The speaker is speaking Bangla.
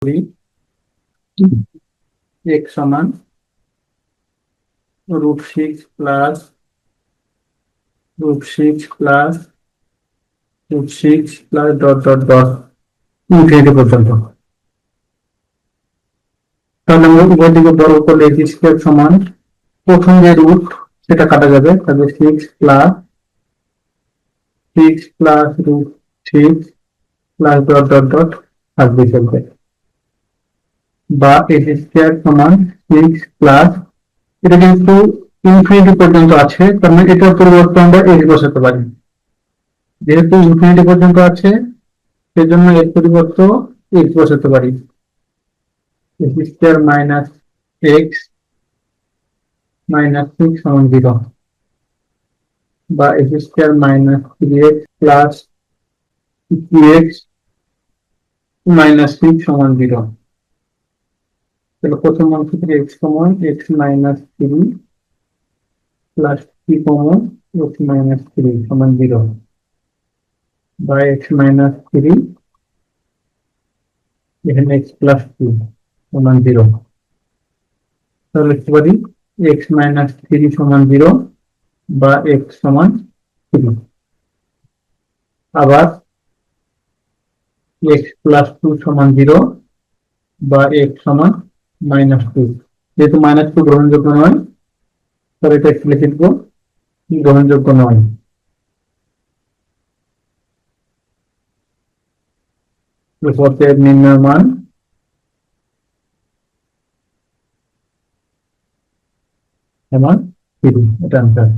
করি x সমান √6 plus √6 plus dot dot dot infinity পর্যন্ত। তাহলে আমরা উভয় দিকে বর্গ করলে x স্কয়ার সমান প্রথম যে রুট সেটা কাটা যাবে, তাহলে 6 প্লাস ডট ডট ডট থাকবে চলবে, বা x স্কয়ার সমান 6 প্লাস, এটা কিন্তু ইনফিনিটি পর্যন্ত আছে, তার মানে এটার পরিবর্তে আমরা x বসাতে পারি। যেহেতু ইনফিনিটি পর্যন্ত আছে সেজন্য এর পরিবর্তে x বসাতে পারি। x square minus x minus 6 সমান 0, বা x square minus 3x plus 3x minus 6 সমান 0। তাহলে প্রথম অংশ থেকে x common, x minus 3 plus 3 common, x minus 3 সমান 0, বা x মাইনাস 3 এখানে x প্লাস 2 সমান 0। তাহলে লিখতে পারি x মাইনাস 3 সমান 0 বা x সমান 3। আবার x প্লাস 2 সমান 0 বা x সমান মাইনাস 2। যেহেতু মাইনাস 2 গ্রহণযোগ্য নয়, তাহলে এটা একটু লিখে দেবো গ্রহণযোগ্য নয়। নির্ণয় মান সমান 3, এটা আনসার।